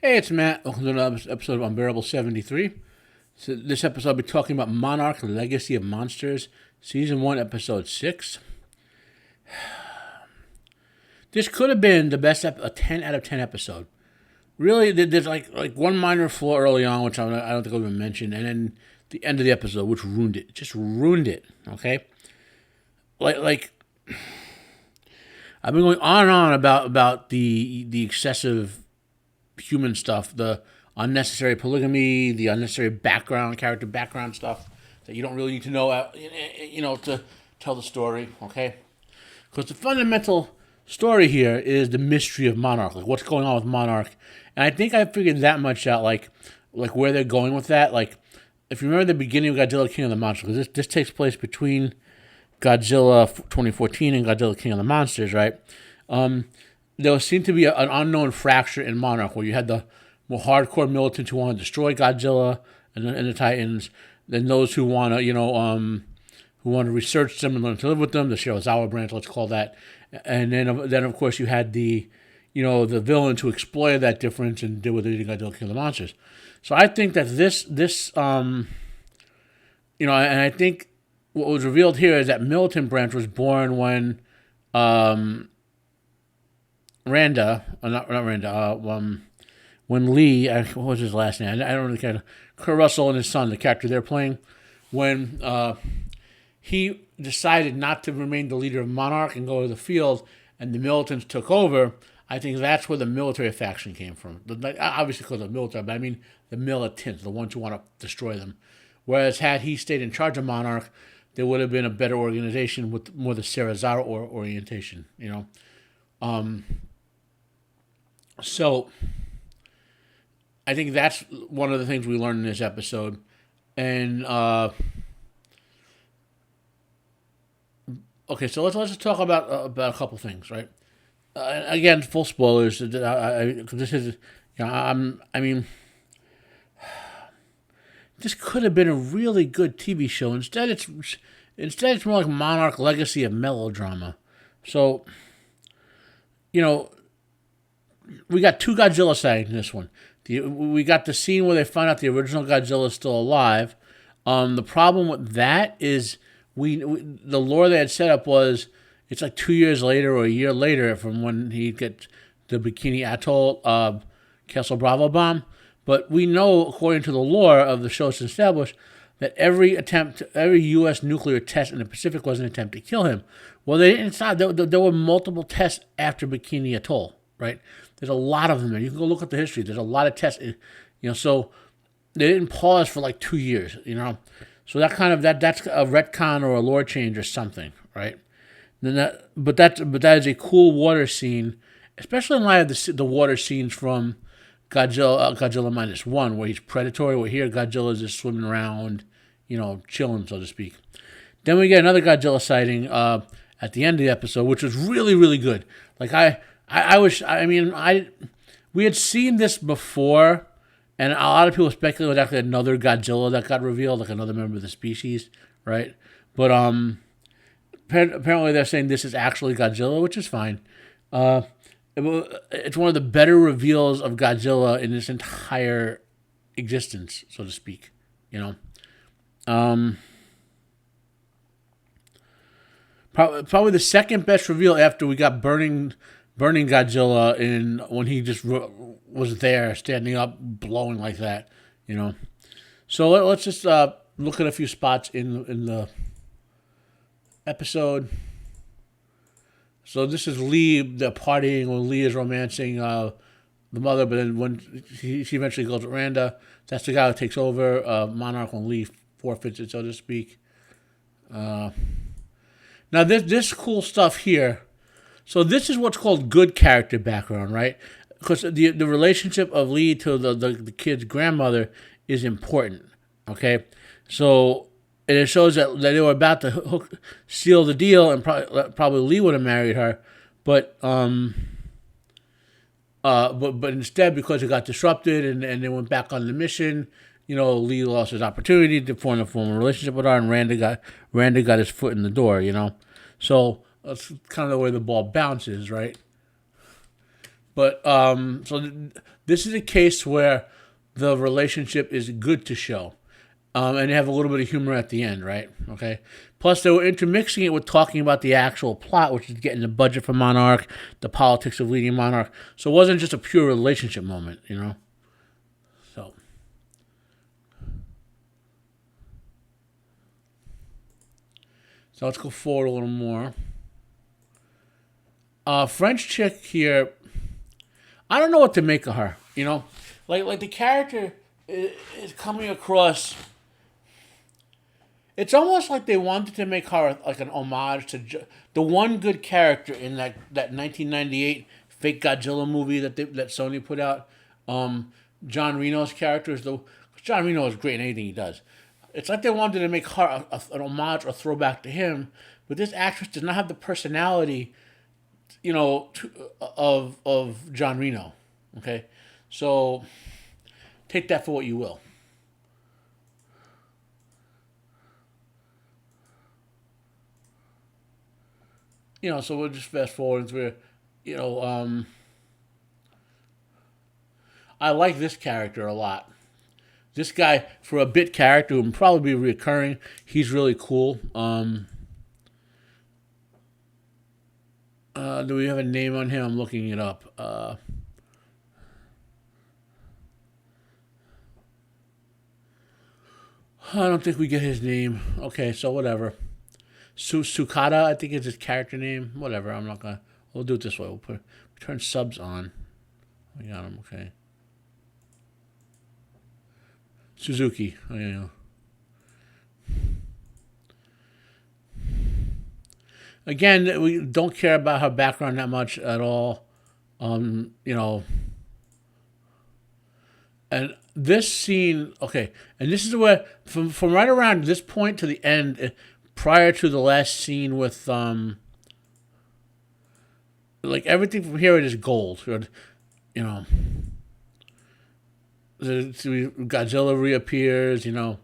Hey, it's Matt. Welcome to another episode of Unbearable 73. So this episode I'll be talking about Monarch, the Legacy of Monsters, Season 1, Episode 6. This could have been the best, a 10 out of 10 episode. Really, there's like one minor flaw early on, which I don't think I've even mentioned, and then the end of the episode, which ruined it. Just ruined it, okay? Like I've been going on and on about the excessive human stuff, the unnecessary polygamy, the unnecessary character background stuff that you don't really need to know, to tell the story, okay? Because the fundamental story here is the mystery of Monarch, like what's going on with Monarch, and I think I figured that much out, like where they're going with that. Like, if you remember the beginning of Godzilla King of the Monsters, because this takes place between Godzilla 2014 and Godzilla King of the Monsters, right? There seemed to be an unknown fracture in Monarch where you had the more hardcore militants who want to destroy Godzilla and the Titans, then those who want to, who want to research them and learn to live with them, the Shirazawa branch, let's call that. And then of course you had the villains who exploited that difference and did what they did in Godzilla King of the Monsters. So I think that and I think what was revealed here is that militant branch was born when when Lee, what was his last name? I don't really care. Kurt Russell and his son, the character they're playing, when he decided not to remain the leader of Monarch and go to the field, and the militants took over. I think that's where the military faction came from. Obviously because of the military, but I mean the militants, the ones who want to destroy them. Whereas had he stayed in charge of Monarch, there would have been a better organization with more the Shirazawa orientation, So, I think that's one of the things we learned in this episode. And, okay, so let's just talk about a couple things, right? Again, full spoilers. This is, this could have been a really good TV show. Instead, it's more like Monarch Legacy of melodrama. So, we got two Godzilla sightings in this one. We got the scene where they find out the original Godzilla is still alive. The problem with that is the lore they had set up was it's like 2 years later or a year later from when he gets the Bikini Atoll Castle Bravo bomb. But we know, according to the lore of the show, it's established that every U.S. nuclear test in the Pacific was an attempt to kill him. Well, they didn't stop. There were multiple tests after Bikini Atoll, right? There's a lot of them there. You can go look at the history. There's a lot of tests, so they didn't pause for like 2 years, So that's a retcon or a lore change or something, right? But that is a cool water scene, especially in light of the water scenes from Godzilla -1, where he's predatory. Where here Godzilla is just swimming around, chilling, so to speak. Then we get another Godzilla sighting at the end of the episode, which was really, really good. Like we had seen this before, and a lot of people speculated it was actually another Godzilla that got revealed, like another member of the species, right? But apparently they're saying this is actually Godzilla, which is fine. It's one of the better reveals of Godzilla in this entire existence, so to speak. Probably the second best reveal after we got burning Godzilla when he just was there, standing up, blowing like that. So let's just look at a few spots in the episode. So this is Lee, the partying when Lee is romancing the mother, but then when she eventually goes with Randa, that's the guy who takes over Monarch when Lee forfeits it, so to speak. Now this cool stuff here. So this is what's called good character background, right? Because the relationship of Lee to the kid's grandmother is important. Okay, so. And it shows that they were about to seal the deal, and probably Lee would have married her, but instead, because it got disrupted and they went back on the mission, Lee lost his opportunity to form a relationship with her, and Randa got his foot in the door. So that's kind of the way the ball bounces, right? But this is a case where the relationship is good to show. And they have a little bit of humor at the end, right? Okay. Plus, they were intermixing it with talking about the actual plot, which is getting the budget for Monarch, the politics of leading Monarch. So it wasn't just a pure relationship moment, you know? So. So let's go forward a little more. French chick here, I don't know what to make of her, you know? Like the character is coming across. It's almost like they wanted to make her like an homage to the one good character in that 1998 fake Godzilla movie that Sony put out. John Reno's character is John Reno is great in anything he does. It's like they wanted to make her an homage or throwback to him, but this actress does not have the personality, of John Reno. Okay, so take that for what you will. So we'll just fast forward through. You know, I like this character a lot. This guy, for a bit character, who will probably be recurring, he's really cool. Do we have a name on him? I'm looking it up. I don't think we get his name. Okay, so whatever. Sukata, I think is his character name. Whatever, I'm not gonna. We'll do it this way. We'll turn subs on. We got him. Okay. Suzuki. Oh, yeah. Again, we don't care about her background that much at all. And this scene, okay, and this is where from right around this point to the end, prior to the last scene with like everything from here it is gold. You know, Godzilla reappears. And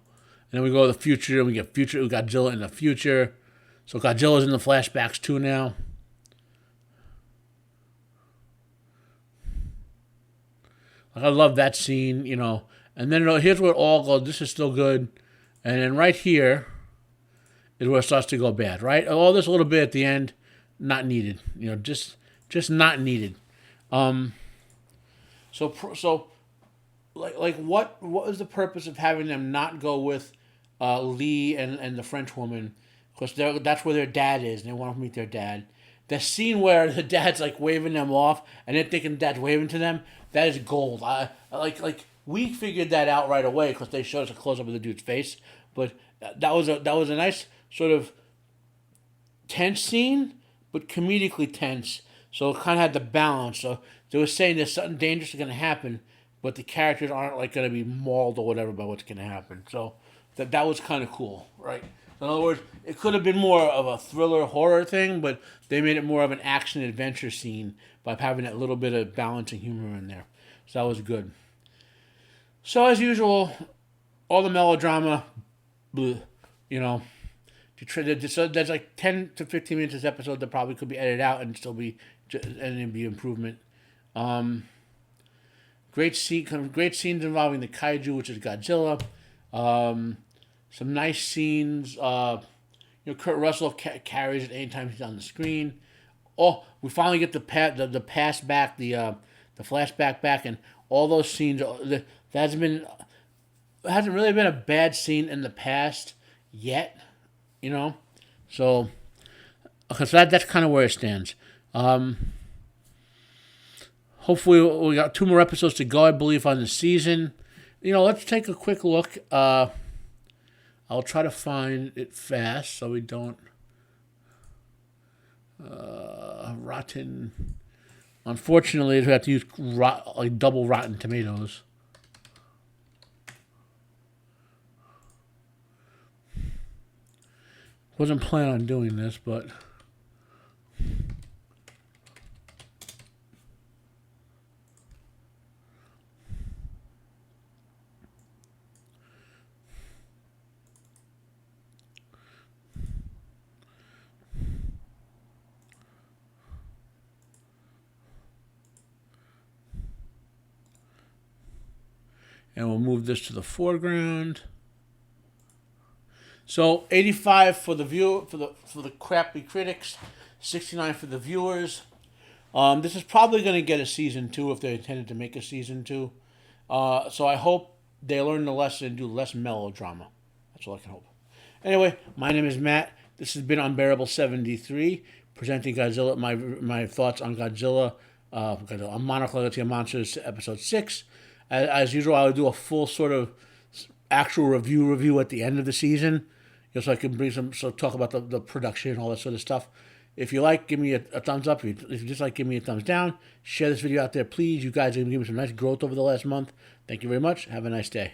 then we go to the future and we get future Godzilla in the future. So Godzilla's in the flashbacks too now. Like I love that scene, And then here's where it all goes. This is still good, and then right here is where it starts to go bad. Right, all this little bit at the end, not needed. Just not needed. So like what was the purpose of having them not go with Lee and the French woman? Because that's where their dad is, and they want to meet their dad. The scene where the dad's like waving them off, and they're thinking dad's waving to them, that is gold. I like we figured that out right away because they showed us a close up of the dude's face. But that was a nice sort of tense scene, but comedically tense. So it kind of had the balance. So they were saying there's something dangerous going to happen, but the characters aren't like going to be mauled or whatever by what's going to happen. So that was kind of cool, right? In other words, it could have been more of a thriller horror thing, but they made it more of an action adventure scene by having that little bit of balance and humor in there. So that was good. So as usual, all the melodrama, bleh, there's like 10 to 15 minutes of this episode that probably could be edited out and still be improvement. Great scenes involving the kaiju, which is Godzilla. Some nice scenes. Kurt Russell carries it anytime he's on the screen. Oh, we finally get the pass back, the flashback back, and all those scenes. That hasn't really been a bad scene in the past yet. So that's kind of where it stands. Hopefully, we got 2 more episodes to go, I believe, on the season. Let's take a quick look. I'll try to find it fast so we don't rotten. Unfortunately, we have to use double Rotten Tomatoes. Wasn't planning on doing this, but And we'll move this to the foreground. So 85 for the viewer, for the crappy critics, 69 for the viewers. This is probably going to get a season 2 if they intended to make a season 2. So I hope they learn the lesson and do less melodrama. That's all I can hope. Anyway, my name is Matt. This has been Unbearable 73, presenting Godzilla, my thoughts on Godzilla, on Monarch Legacy of Monsters, episode 6. As usual, I'll do a full sort of actual review at the end of the season, so I can talk about the production and all that sort of stuff. If you like, give me a thumbs up. If you dislike, give me a thumbs down. Share this video out there, please. You guys are going to give me some nice growth over the last month. Thank you very much. Have a nice day.